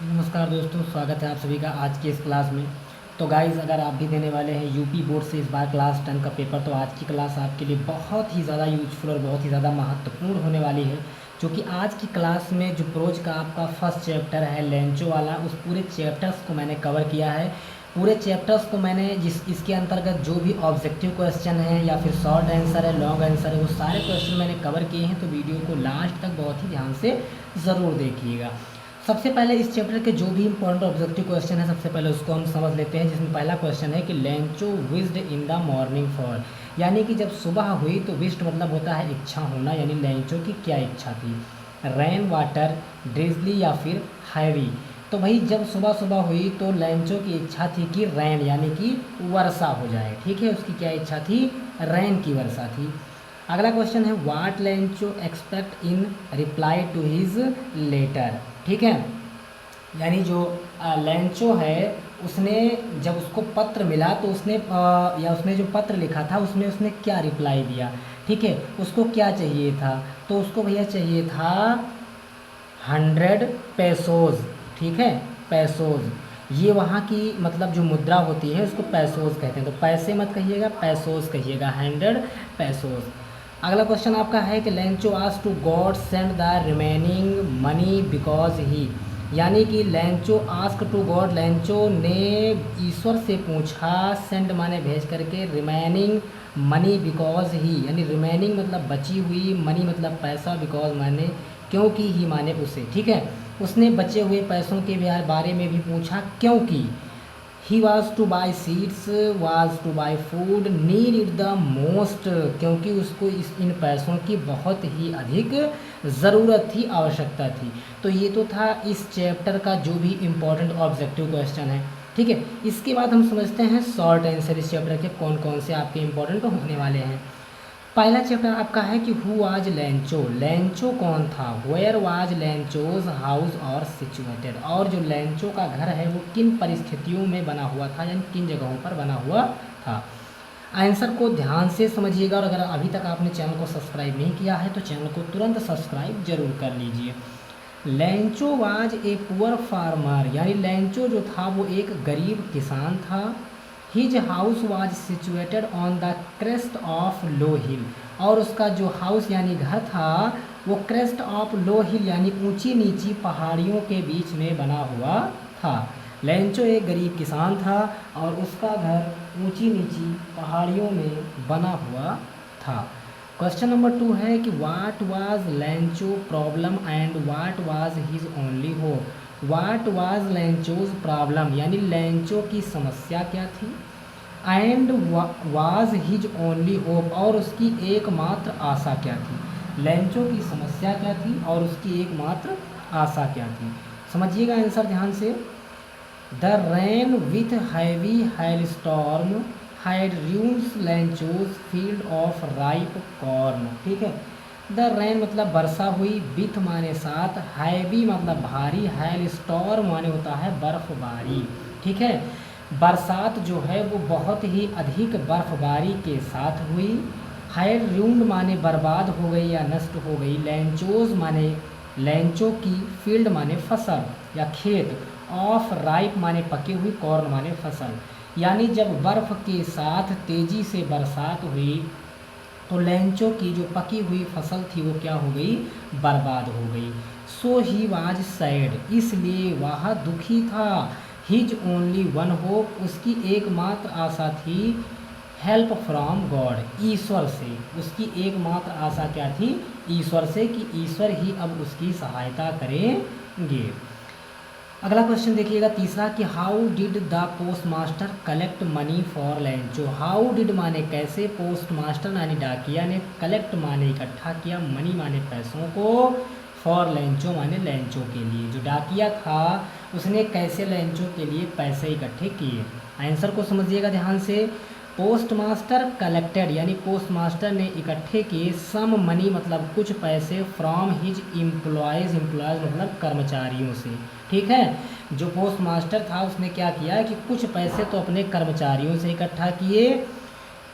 नमस्कार दोस्तों, स्वागत है आप सभी का आज की इस क्लास में। तो गाइज़, अगर आप भी देने वाले हैं यूपी बोर्ड से इस बार क्लास 10 का पेपर, तो आज की क्लास आपके लिए बहुत ही ज़्यादा यूजफुल और बहुत ही ज़्यादा महत्वपूर्ण होने वाली है। क्योंकि आज की क्लास में जो प्रोज का आपका फर्स्ट चैप्टर है लेंचो वाला, उस पूरे चैप्टर्स को मैंने कवर किया है। पूरे चैप्टर्स को मैंने इसके अंतर्गत जो भी ऑब्जेक्टिव क्वेश्चन है या फिर शॉर्ट आंसर है, लॉन्ग आंसर है, वो सारे क्वेश्चन मैंने कवर किए हैं। तो वीडियो को लास्ट तक बहुत ही ध्यान से ज़रूर देखिएगा। सबसे पहले इस चैप्टर के जो भी इंपॉर्टेंट ऑब्जेक्टिव क्वेश्चन है, सबसे पहले उसको हम समझ लेते हैं। जिसमें पहला क्वेश्चन है कि Lencho wished in the morning for, यानी कि जब सुबह हुई तो विश्ड मतलब होता है इच्छा होना, यानी लेंचो की क्या इच्छा थी। रेन वाटर, ड्रिजली या फिर हैवी। तो भाई जब सुबह सुबह हुई तो लेंचो की इच्छा थी कि रैन यानी कि वर्षा हो जाए। ठीक है, उसकी क्या इच्छा थी? रैन की वर्षा थी। अगला क्वेश्चन है what Lencho expect in reply to his letter. ठीक है, यानी जो लेंचो है, उसने जब उसको पत्र मिला तो उसने या उसने जो पत्र लिखा था उसमें उसने क्या रिप्लाई दिया। ठीक है, उसको क्या चाहिए था? तो उसको भैया चाहिए था 100 पैसोज। ठीक है, पैसोज, ये वहाँ की मतलब जो मुद्रा होती है उसको पैसोज कहते हैं। तो पैसे मत कहिएगा, पैसोज कहिएगा, 100 पैसोज। अगला क्वेश्चन आपका है कि Lencho ask to God send the remaining money because he, यानी कि Lencho ask to God, Lencho ने ईश्वर से पूछा, सेंड माने भेज करके, रिमेनिंग मनी बिकॉज ही, यानी रिमेनिंग मतलब बची हुई, मनी मतलब पैसा, बिकॉज माने क्योंकि, ही माने उसे। ठीक है, उसने बचे हुए पैसों के बारे में भी पूछा क्योंकि he was two by seeds, was two by food, need it the most, क्योंकि उसको इन पैसों की बहुत ही अधिक ज़रूरत थी, आवश्यकता थी। तो ये तो था इस चैप्टर का जो भी इम्पोर्टेंट ऑब्जेक्टिव क्वेश्चन है। ठीक है, इसके बाद हम समझते हैं शॉर्ट आंसर इस चैप्टर के कौन कौन से आपके इम्पोर्टेंट होने वाले हैं। पहला चैप्टर आपका है कि हु वाज लेंचो, लेंचो कौन था। वेयर वाज लेंचोज हाउस और सिचुएटेड, और जो लेंचो का घर है वो किन परिस्थितियों में बना हुआ था, यानी किन जगहों पर बना हुआ था। आंसर को ध्यान से समझिएगा, और अगर अभी तक आपने चैनल को सब्सक्राइब नहीं किया है तो चैनल को तुरंत सब्सक्राइब जरूर कर लीजिए। Lencho was a poor farmer, यानी लेंचो जो था वो एक गरीब किसान था। His house was situated on the crest of low hill, और उसका जो हाउस यानी घर था वो क्रेस्ट ऑफ लो हिल यानी ऊंची नीची पहाड़ियों के बीच में बना हुआ था। लेंचो एक गरीब किसान था और उसका घर ऊंची नीची पहाड़ियों में बना हुआ था। क्वेश्चन नंबर 2 है कि what was Lencho problem and what was his only hope. What was Lencho's problem, यानी लेंचो की समस्या क्या थी, and was his only hope, और उसकी एकमात्र आशा क्या थी। लेंचो की समस्या क्या थी और उसकी एकमात्र आशा क्या थी। समझिएगा आंसर ध्यान से। The rain with heavy hail storm had ruins Lencho's field of ripe corn. ठीक है, द रेन मतलब वर्षा हुई, विथ माने साथ, हैवी मतलब भारी, हाइल स्टॉर्म माने होता है बर्फबारी। ठीक है, बरसात जो है वो बहुत ही अधिक बर्फबारी के साथ हुई। हाइल रून्ड माने बर्बाद हो गई या नष्ट हो गई। लेंचोज माने लेंचो की, फील्ड माने फसल या खेत, ऑफ राइप माने पकी हुई, कॉर्न माने फसल। यानी जब बर्फ़ के साथ तेज़ी से बरसात हुई तो लेंचो की जो पकी हुई फसल थी वो क्या हो गई? बर्बाद हो गई। सो ही वाज सैड, इसलिए वह दुखी था। हिज ओनली वन होप, उसकी एकमात्र आशा थी, हेल्प फ्रॉम गॉड, ईश्वर से। उसकी एकमात्र आशा क्या थी? ईश्वर से, कि ईश्वर ही अब उसकी सहायता करेंगे। अगला क्वेश्चन देखिएगा तीसरा कि how did the post master collect money for Lencho. How did माने कैसे, पोस्ट मास्टर यानी डाकिया ने, कलेक्ट माने इकट्ठा किया, मनी माने पैसों को, फॉर लेंचो माने लेंचो के लिए। जो डाकिया था उसने कैसे लेंचो के लिए पैसे इकट्ठे किए। आंसर को समझिएगा ध्यान से। पोस्ट मास्टर कलेक्टेड, यानी पोस्ट मास्टर ने इकट्ठे किए, सम मनी मतलब कुछ पैसे, फ्रॉम हिज एम्प्लॉयज़, एम्प्लॉयज़ मतलब कर्मचारियों से। ठीक है, जो पोस्ट मास्टर था उसने क्या किया कि कुछ पैसे तो अपने कर्मचारियों से इकट्ठा किए।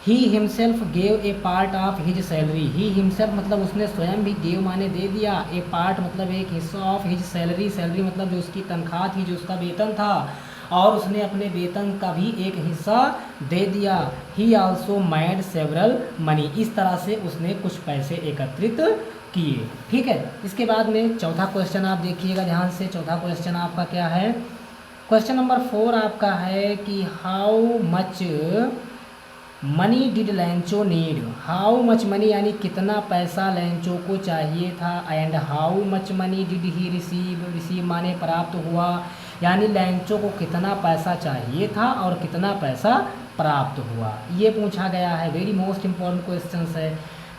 He himself gave a part of his salary, he himself मतलब उसने स्वयं भी, गेव माने दे दिया, ए पार्ट मतलब एक हिस्सा, ऑफ हिज सैलरी, सैलरी मतलब जो उसकी तनख्वाह थी, जो उसका वेतन था, और उसने अपने वेतन का भी एक हिस्सा दे दिया। ही आल्सो मेड सेवरल मनी, इस तरह से उसने कुछ पैसे एकत्रित किए। ठीक है, इसके बाद में चौथा क्वेश्चन आप देखिएगा ध्यान से। चौथा क्वेश्चन आपका क्या है, क्वेश्चन नंबर 4 आपका है कि how much money did लैंचो need, how much money यानी कितना पैसा लैंचो को चाहिए था, and how much money did he receive, receive माने प्राप्त हुआ, यानी लैंचो को कितना पैसा चाहिए था और कितना पैसा प्राप्त हुआ, ये पूछा गया है। वेरी मोस्ट इम्पॉर्टेंट क्वेश्चन है,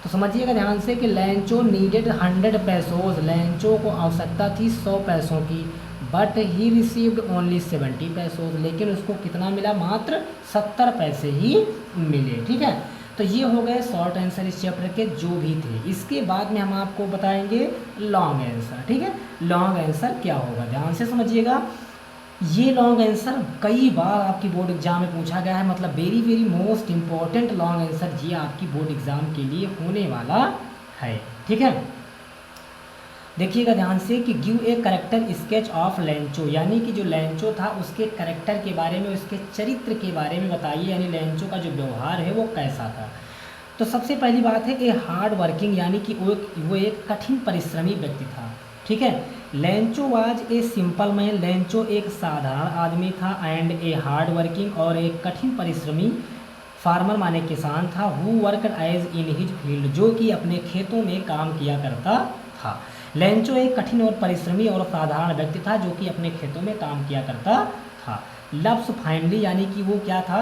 तो समझिएगा ध्यान से कि लैंचो नीडेड 100 पैसोज, लैंचो को आवश्यकता थी 100 पैसों की, बट ही रिसीव्ड ओनली 70 पैसोज, लेकिन उसको कितना मिला, मात्र 70 पैसे ही मिले। ठीक है, तो ये हो गए शॉर्ट आंसर इस चैप्टर के जो भी थे। इसके बाद में हम आपको बताएंगे लॉन्ग आंसर। ठीक है, लॉन्ग आंसर क्या होगा, ध्यान से समझिएगा। ये लॉन्ग आंसर कई बार आपकी बोर्ड एग्जाम में पूछा गया है, मतलब very very most important long answer ये आपकी बोर्ड एग्जाम के लिए होने वाला है। ठीक है, देखिएगा ध्यान से कि give a character sketch of लैंचो, यानी कि जो लैंचो था उसके करेक्टर के बारे में, उसके चरित्र के बारे में बताइए, यानी लैंचो का जो व्यवहार है वो कैसा था। तो सबसे पहली बात है ए हार्ड वर्किंग, यानी कि वो एक कठिन परिश्रमी व्यक्ति था। ठीक है, लैंचो वाज ए सिंपल मैन, लैंचो एक साधारण आदमी था, एंड ए हार्ड वर्किंग और एक कठिन परिश्रमी फार्मर माने किसान था, who worked as in his field, जो कि अपने खेतों में काम किया करता था। लैंचो एक कठिन और परिश्रमी और साधारण व्यक्ति था जो कि अपने खेतों में काम किया करता था। लव्स फैमिली, यानी कि वो क्या था,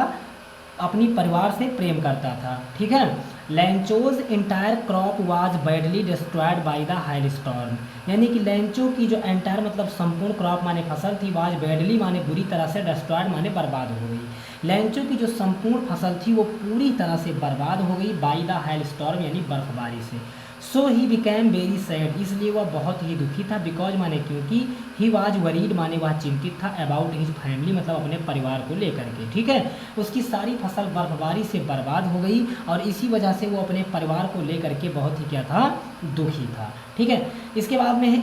अपनी परिवार से प्रेम करता था। ठीक है, Lencho's entire crop was badly destroyed by the hail storm, यानी कि लैंचो की जो एंटायर मतलब संपूर्ण क्रॉप माने फसल थी, वाज बैडली माने बुरी तरह से, डिस्ट्रॉयड माने बर्बाद हो गई। लैंचो की जो संपूर्ण फसल थी वो पूरी तरह से बर्बाद हो गई, बाय द हाइल स्टॉर्म यानी बर्फबारी से। सो ही बिकेम वेरी सैड, इसलिए वह बहुत ही दुखी था, बिकॉज माने क्योंकि, ही वाज वरीड माने वह चिंतित था, अबाउट हिज फैमिली मतलब अपने परिवार को लेकर के। ठीक है, उसकी सारी फसल बर्फबारी से बर्बाद हो गई और इसी वजह से वो अपने परिवार को लेकर के बहुत ही क्या था, दुखी था। ठीक है, इसके बाद में है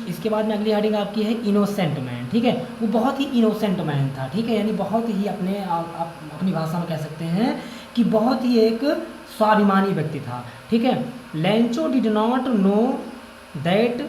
इसके बाद में अगली हेडिंग आपकी है इनोसेंट मैन। ठीक है, वो बहुत ही इनोसेंट मैन था। ठीक है, यानी बहुत ही अपनी भाषा में कह सकते हैं कि बहुत ही एक स्वाभिमानी व्यक्ति था। ठीक है, Lencho did not know that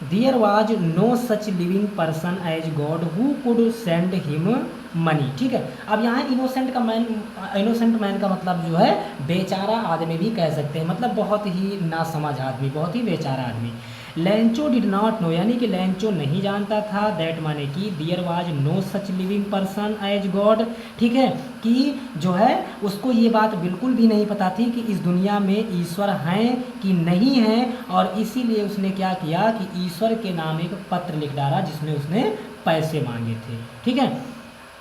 there was no such living person as God who could send him money. ठीक है, अब यहाँ इनोसेंट मैन का मतलब जो है बेचारा आदमी भी कह सकते हैं, मतलब बहुत ही नासमझ आदमी, बहुत ही बेचारा आदमी। लैंचो डिड नॉट नो, यानी कि लैंचो नहीं जानता था, दैट माने कि there was no such living person as God. ठीक है, कि जो है उसको ये बात बिल्कुल भी नहीं पता थी कि इस दुनिया में ईश्वर हैं कि नहीं हैं, और इसीलिए उसने क्या किया कि ईश्वर के नाम एक पत्र लिख डाला जिसमें उसने पैसे मांगे थे। ठीक है,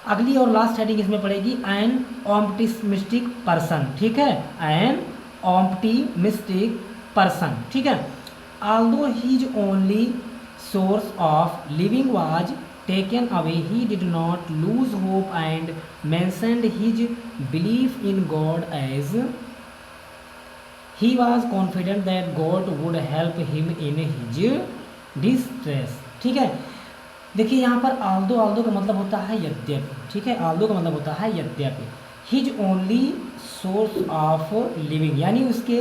अगली और लास्ट हेडिंग इसमें पड़ेगी एन ऑप्टिमिस्टिक पर्सन। ठीक है, एन ऑप्टिमिस्टिक पर्सन। ठीक है, although his only source of living was taken away, he did not lose hope and mentioned his belief in God as he was confident that God would help him in his distress। ठीक है, देखिए यहाँ पर Aldous का मतलब होता है यद्यपि। ठीक है, आल्दो का मतलब होता है यद्यपि। His only source of living, यानी उसके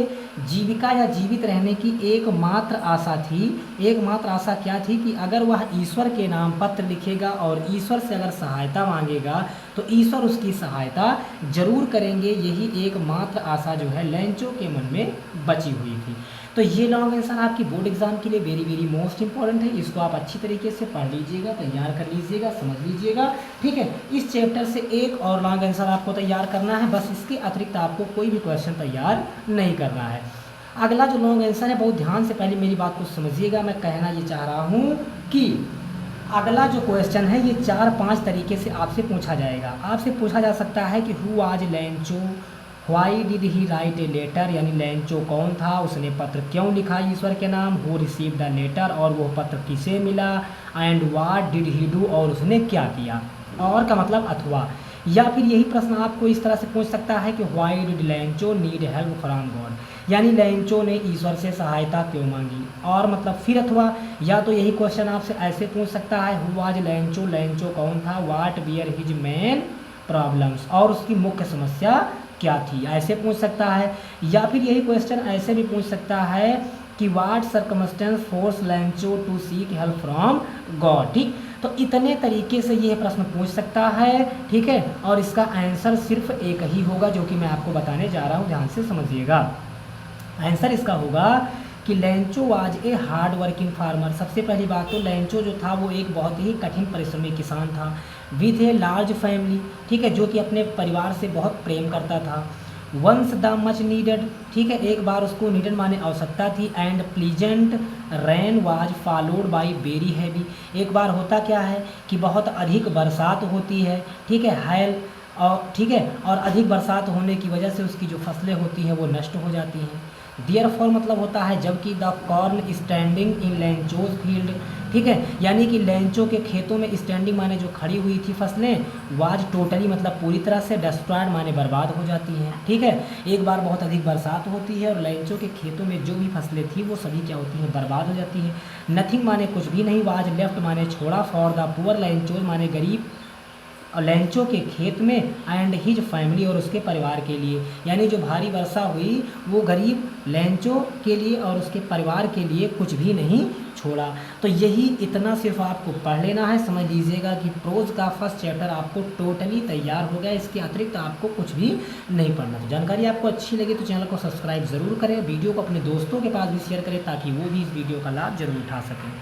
जीविका या जीवित रहने की एकमात्र आशा थी। एकमात्र आशा क्या थी कि अगर वह ईश्वर के नाम पत्र लिखेगा और ईश्वर से अगर सहायता मांगेगा तो ईश्वर उसकी सहायता जरूर करेंगे। यही एकमात्र आशा जो है लैंचो के मन में बची हुई थी। तो ये लॉन्ग आंसर आपकी बोर्ड एग्जाम के लिए वेरी वेरी मोस्ट इंपॉर्टेंट है। इसको आप अच्छी तरीके से पढ़ लीजिएगा, तैयार कर लीजिएगा, समझ लीजिएगा। ठीक है, इस चैप्टर से एक और लॉन्ग आंसर आपको तैयार करना है, बस इसके अतिरिक्त आपको कोई भी क्वेश्चन तैयार नहीं करना है। अगला जो लॉन्ग आंसर है बहुत ध्यान से पहले मेरी बात को समझिएगा। मैं कहना ये चाह रहा हूँ कि अगला जो क्वेश्चन है ये 4-5 तरीके से आपसे पूछा जाएगा। आपसे पूछा जा सकता है कि who was Lencho, why did he write a letter, यानी लैंचो कौन था, उसने पत्र क्यों लिखा ईश्वर के नाम, हु रिसीव द लेटर, और वो पत्र किसे मिला, and what did he do, और उसने क्या किया। और का मतलब अथवा, या फिर यही प्रश्न आपको इस तरह से पूछ सकता है कि why did Lencho need help from God, यानी लेंचो ने ईश्वर से सहायता क्यों मांगी। और मतलब फिर अथवा या तो यही क्वेश्चन आपसे ऐसे पूछ सकता है हु वाज लेंचो, लेंचो कौन था, what wear his main problems, और उसकी मुख्य समस्या क्या थी, ऐसे पूछ सकता है। या फिर यही क्वेश्चन ऐसे भी पूछ सकता है कि what circumstance force Lencho to seek help from God. ठीक, तो इतने तरीके से ये प्रश्न पूछ सकता है, ठीक है। और इसका आंसर सिर्फ एक ही होगा जो कि मैं आपको बताने जा रहा हूँ, ध्यान से समझिएगा। आंसर इसका होगा कि Lencho was a hard working farmer. सबसे पहली बात तो लेंचो जो था वो एक बहुत ही कठिन परिश्रमी किसान था, विथ ए लार्ज फैमिली, ठीक है, जो कि अपने परिवार से बहुत प्रेम करता था। वंस द मच नीडेड, ठीक है, एक बार उसको नीडेड माने आवश्यकता थी। And pleasant rain was followed by very heavy, एक बार होता क्या है कि बहुत अधिक बरसात होती है, ठीक है, हैल, और ठीक है, और अधिक बरसात होने की वजह से उसकी जो फसलें होती हैं वो नष्ट हो जाती हैं। देयरफॉर मतलब होता है जबकि the corn standing in Lencho's field, ठीक है, यानी कि लेंचो के खेतों में स्टैंडिंग माने जो खड़ी हुई थी फसलें, वाज टोटली मतलब पूरी तरह से, डिस्ट्रॉयड माने बर्बाद हो जाती हैं, ठीक है। एक बार बहुत अधिक बरसात होती है और लेंचो के खेतों में जो भी फसलें थी वो सभी क्या होती हैं, बर्बाद हो जाती हैं। नथिंग माने कुछ भी नहीं, वाज लेफ्ट माने छोड़ा, फॉर द पुअर लेंचोज माने गरीब लेंचो के खेत में, एंड हिज फैमिली और उसके परिवार के लिए, यानी जो भारी वर्षा हुई वो गरीब लेंचो के लिए और उसके परिवार के लिए कुछ भी नहीं छोड़ा। तो यही इतना सिर्फ आपको पढ़ लेना है, समझ लीजिएगा कि प्रोज का फर्स्ट चैप्टर आपको टोटली तैयार हो गया। इसके अतिरिक्त आपको कुछ भी नहीं पढ़ना। तो जानकारी आपको अच्छी लगी तो चैनल को सब्सक्राइब ज़रूर करें, वीडियो को अपने दोस्तों के पास भी शेयर करें ताकि वो भी इस वीडियो का लाभ जरूर उठा सकें।